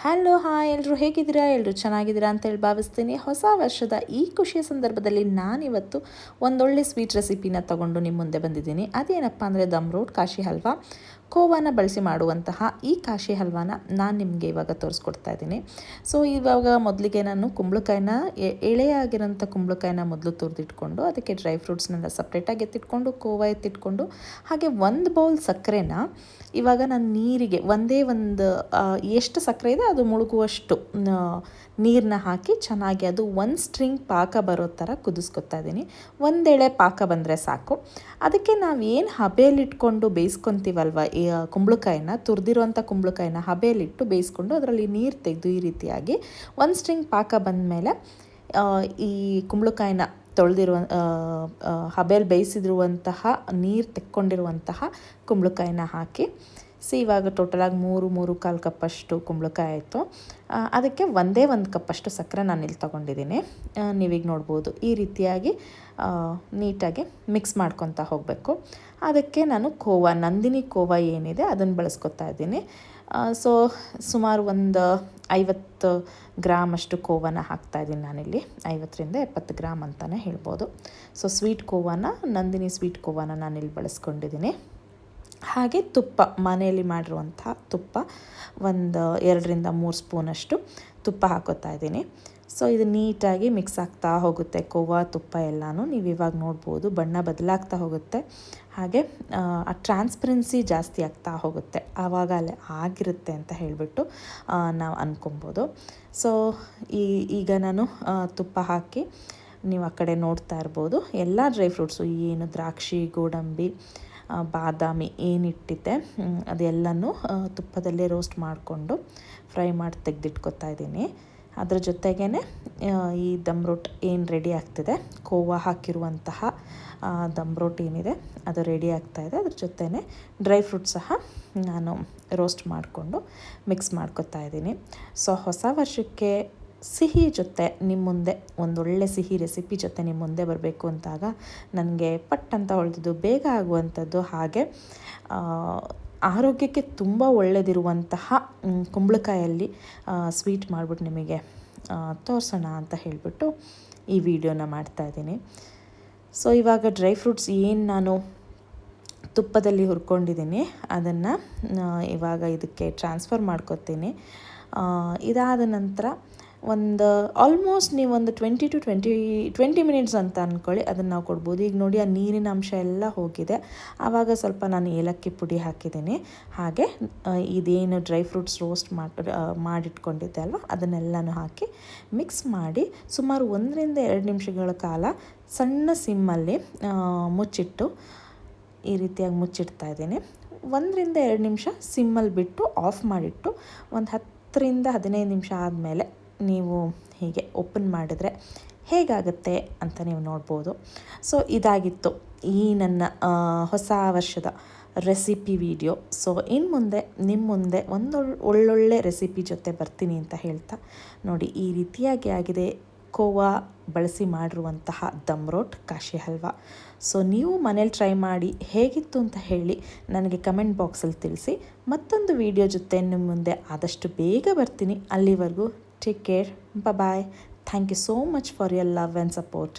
Hello hi ಎಲ್ಲರೂ ಹೇಗಿದ್ದೀರಾ? ಎಲ್ಲರೂ ಚೆನ್ನಾಗಿದ್ದೀರಾ ಅಂತೇಳಿ ಭಾವಿಸ್ತೀನಿ. ಹೊಸ ವರ್ಷದ ಈ ಖುಷಿಯ ಸಂದರ್ಭದಲ್ಲಿ ನಾನಿವತ್ತು ಒಂದೊಳ್ಳೆ ಸ್ವೀಟ್ ರೆಸಿಪಿನ ತೊಗೊಂಡು ನಿಮ್ಮ ಮುಂದೆ ಬಂದಿದ್ದೀನಿ. ಅದೇನಪ್ಪ ಅಂದರೆ ದಮ್ ರೋಟ್ ಕಾಶಿ ಹಲ್ವಾ. ಕೋವಾನ ಬಳಸಿ ಮಾಡುವಂತಹ ಈ ಕಾಶಿ ಹಲ್ವಾನ ನಾನು ನಿಮಗೆ ಇವಾಗ ತೋರಿಸ್ಕೊಡ್ತಾ ಇದ್ದೀನಿ. ಸೊ ಇವಾಗ ಮೊದಲಿಗೆ ನಾನು ಕುಂಬಳಕಾಯಿನ ಎಳೆಯಾಗಿರೋಂಥ ಕುಂಬಳಕಾಯಿನ ಮೊದಲು ತುರಿದಿಟ್ಕೊಂಡು ಅದಕ್ಕೆ ಡ್ರೈ ಫ್ರೂಟ್ಸ್ನೆಲ್ಲ ಸಪ್ರೇಟಾಗಿ ಎತ್ತಿಟ್ಕೊಂಡು ಕೋವಾ ಎತ್ತಿಟ್ಕೊಂಡು ಹಾಗೆ ಒಂದು ಬೌಲ್ ಸಕ್ಕರೆನ ಇವಾಗ ನಾನು ನೀರಿಗೆ ಎಷ್ಟು ಸಕ್ಕರೆ ಇದೆ ಅದು ಮುಳುಗುವಷ್ಟು ನೀರನ್ನ ಹಾಕಿ ಚೆನ್ನಾಗಿ ಅದು ಒಂದು ಸ್ಟ್ರಿಂಗ್ ಪಾಕ ಬರೋ ಥರ ಕುದಿಸ್ಕೊತಾ ಇದ್ದೀನಿ. ಒಂದೆಳೆ ಪಾಕ ಬಂದರೆ ಸಾಕು. ಅದಕ್ಕೆ ನಾವೇನು ಹಬೆಯಲ್ಲಿಟ್ಕೊಂಡು ಬೇಯಿಸ್ಕೊತೀವಲ್ವ ಈ ಕುಂಬಳಕಾಯಿನ ತುರಿದಿರುವಂಥ ಕುಂಬಳಕಾಯಿನ ಹಬೆಯಲ್ಲಿಟ್ಟು ಬೇಯಿಸ್ಕೊಂಡು ಅದರಲ್ಲಿ ನೀರು ತೆಗೆದು ಈ ರೀತಿಯಾಗಿ ಒಂದು ಸ್ಟ್ರಿಂಗ್ ಪಾಕ ಬಂದಮೇಲೆ ಈ ಕುಂಬಳಕಾಯಿನ ತೊಳೆದಿರುವ ಹಬೆಯಲ್ಲಿ ಬೇಯಿಸಿದಿರುವಂತಹ ನೀರು ತೆಕ್ಕೊಂಡಿರುವಂತಹ ಕುಂಬಳಕಾಯಿನ ಹಾಕಿ ಇವಾಗ ಟೋಟಲಾಗಿ 3-3.25 ಕಪ್ಪಷ್ಟು ಕುಂಬಳಕಾಯಿ ಆಯಿತು. ಅದಕ್ಕೆ ಒಂದು ಕಪ್ಪಷ್ಟು ಸಕ್ಕರೆ ನಾನು ಇಲ್ಲಿ ತೊಗೊಂಡಿದ್ದೀನಿ. ನೀವೀಗ ನೋಡ್ಬೋದು ಈ ರೀತಿಯಾಗಿ ನೀಟಾಗಿ ಮಿಕ್ಸ್ ಮಾಡ್ಕೊತಾ ಹೋಗಬೇಕು. ಅದಕ್ಕೆ ನಾನು ಕೋವಾ ನಂದಿನಿ ಕೋವಾ ಏನಿದೆ ಅದನ್ನು ಬಳಸ್ಕೊತಾ ಇದ್ದೀನಿ. ಸುಮಾರು ಒಂದು 50 ಗ್ರಾಮಷ್ಟು ಕೋವಾನ ಹಾಕ್ತಾಯಿದ್ದೀನಿ ನಾನಿಲ್ಲಿ. 50-70 ಗ್ರಾಮ್ ಅಂತಲೇ ಹೇಳ್ಬೋದು. ಸ್ವೀಟ್ ಕೋವಾನ ನಂದಿನಿ ಸ್ವೀಟ್ ಕೋವಾನ ನಾನಿಲ್ಲಿ ಬಳಸ್ಕೊಂಡಿದ್ದೀನಿ. ಹಾಗೆ ತುಪ್ಪ ಮನೆಯಲ್ಲಿ ಮಾಡಿರುವಂಥ ತುಪ್ಪ 2-3 ಸ್ಪೂನಷ್ಟು ತುಪ್ಪ ಹಾಕೋತಾ ಇದ್ದೀನಿ. ಇದು ನೀಟಾಗಿ ಮಿಕ್ಸ್ ಆಗ್ತಾ ಹೋಗುತ್ತೆ. ಕೋವಾ ತುಪ್ಪ ಎಲ್ಲನೂ ನೀವು ಇವಾಗ ನೋಡ್ಬೋದು ಬಣ್ಣ ಬದಲಾಗ್ತಾ ಹೋಗುತ್ತೆ. ಹಾಗೆ ಆ ಟ್ರಾನ್ಸ್ಪರೆನ್ಸಿ ಜಾಸ್ತಿ ಆಗ್ತಾ ಹೋಗುತ್ತೆ. ಆವಾಗ ಅಲ್ಲೇ ಆಗಿರುತ್ತೆ ಅಂತ ಹೇಳಿಬಿಟ್ಟು ನಾವು ಅಂದ್ಕೊಬೋದು. ಈಗ ನಾನು ತುಪ್ಪ ಹಾಕಿ ನೀವು ಆ ಕಡೆ ನೋಡ್ತಾ ಇರ್ಬೋದು ಎಲ್ಲ ಡ್ರೈ ಫ್ರೂಟ್ಸು ಏನು ದ್ರಾಕ್ಷಿ ಗೋಡಂಬಿ ಬಾದಾಮಿ ಏನಿಟ್ಟಿದ್ದೆ ಅದೆಲ್ಲನೂ ತುಪ್ಪದಲ್ಲೇ ರೋಸ್ಟ್ ಮಾಡಿಕೊಂಡು ಫ್ರೈ ಮಾಡಿ ತೆಗೆದಿಟ್ಕೊತಾ ಇದ್ದೀನಿ. ಅದ್ರ ಜೊತೆಗೇ ಈ ದಮ್ ರೋಟ್ ಏನು ರೆಡಿ ಆಗ್ತಿದೆ ಕೋವಾ ಹಾಕಿರುವಂತಹ ದಮ್ ರೋಟ್ ಏನಿದೆ ಅದು ರೆಡಿ ಆಗ್ತಾಯಿದೆ. ಅದ್ರ ಜೊತೆನೇ ಡ್ರೈ ಫ್ರೂಟ್ ಸಹ ನಾನು ರೋಸ್ಟ್ ಮಾಡಿಕೊಂಡು ಮಿಕ್ಸ್ ಮಾಡ್ಕೊತಾ ಇದ್ದೀನಿ. ಹೊಸ ವರ್ಷಕ್ಕೆ ಸಿಹಿ ಜೊತೆ ನಿಮ್ಮ ಮುಂದೆ ಒಂದೊಳ್ಳೆ ಸಿಹಿ ರೆಸಿಪಿ ಜೊತೆ ನಿಮ್ಮ ಮುಂದೆ ಬರಬೇಕು ಅಂತಾಗ ನನಗೆ ಪಟ್ ಅಂತ ಹೊಳೆದಿದ್ದು ಬೇಗ ಆಗುವಂಥದ್ದು ಹಾಗೆ ಆರೋಗ್ಯಕ್ಕೆ ತುಂಬ ಒಳ್ಳೆಯದಿರುವಂತಹ ಕುಂಬಳಕಾಯಲ್ಲಿ ಸ್ವೀಟ್ ಮಾಡಿಬಿಟ್ಟು ನಿಮಗೆ ತೋರಿಸೋಣ ಅಂತ ಹೇಳಿಬಿಟ್ಟು ಈ ವಿಡಿಯೋನ ಮಾಡ್ತಾಯಿದ್ದೀನಿ. ಇವಾಗ ಡ್ರೈ ಫ್ರೂಟ್ಸ್ ಏನು ನಾನು ತುಪ್ಪದಲ್ಲಿ ಹುರ್ಕೊಂಡಿದ್ದೀನಿ ಅದನ್ನು ಇವಾಗ ಇದಕ್ಕೆ ಟ್ರಾನ್ಸ್ಫರ್ ಮಾಡ್ಕೊತೀನಿ. ಇದಾದ ನಂತರ ಆಲ್ಮೋಸ್ಟ್ ನೀವು 20 ಮಿನಿಟ್ಸ್ ಅಂತ ಅಂದ್ಕೊಳ್ಳಿ ಅದನ್ನು ನಾವು ಕೊಡ್ಬೋದು. ಈಗ ನೋಡಿ ಆ ನೀರಿನ ಅಂಶ ಎಲ್ಲ ಹೋಗಿದೆ. ಆವಾಗ ಸ್ವಲ್ಪ ನಾನು ಏಲಕ್ಕಿ ಪುಡಿ ಹಾಕಿದ್ದೀನಿ. ಹಾಗೆ ಇದೇನು ಡ್ರೈ ಫ್ರೂಟ್ಸ್ ರೋಸ್ಟ್ ಮಾಡಿಟ್ಕೊಂಡಿದ್ದೆ ಅಲ್ವ ಅದನ್ನೆಲ್ಲನೂ ಹಾಕಿ ಮಿಕ್ಸ್ ಮಾಡಿ ಸುಮಾರು 1-2 ನಿಮಿಷಗಳ ಕಾಲ ಸಣ್ಣ ಸಿಮ್ಮಲ್ಲಿ ಮುಚ್ಚಿಟ್ಟು ಈ ರೀತಿಯಾಗಿ ಮುಚ್ಚಿಡ್ತಾ ಇದ್ದೀನಿ. 1-2 ನಿಮಿಷ ಸಿಮ್ಮಲ್ಲಿ ಬಿಟ್ಟು ಆಫ್ ಮಾಡಿಟ್ಟು 10-15 ನಿಮಿಷ ಆದಮೇಲೆ ನೀವು ಹೀಗೆ ಓಪನ್ ಮಾಡಿದ್ರೆ ಹೇಗಾಗುತ್ತೆ ಅಂತ ನೀವು ನೋಡ್ಬೋದು. ಇದಾಗಿತ್ತು ಈ ನನ್ನ ಹೊಸ ವರ್ಷದ ರೆಸಿಪಿ ವಿಡಿಯೋ. ಇನ್ನು ಮುಂದೆ ನಿಮ್ಮ ಮುಂದೆ ಒಳ್ಳೊಳ್ಳೆ ರೆಸಿಪಿ ಜೊತೆ ಬರ್ತೀನಿ ಅಂತ ಹೇಳ್ತಾ ನೋಡಿ ಈ ರೀತಿಯಾಗಿ ಆಗಿದೆ ಕೋವಾ ಬಳಸಿ ಮಾಡಿರುವಂತಹ ದಮ್ ರೋಟ್ ಕಾಶಿ ಹಲ್ವಾ. ನೀವು ಮನೇಲಿ ಟ್ರೈ ಮಾಡಿ ಹೇಗಿತ್ತು ಅಂತ ಹೇಳಿ ನನಗೆ ಕಮೆಂಟ್ ಬಾಕ್ಸಲ್ಲಿ ತಿಳಿಸಿ. ಮತ್ತೊಂದು ವಿಡಿಯೋ ಜೊತೆ ನಿಮ್ಮ ಮುಂದೆ ಆದಷ್ಟು ಬೇಗ ಬರ್ತೀನಿ. ಅಲ್ಲಿವರೆಗೂ take care. Bye-bye. Thank you so much for your love and support.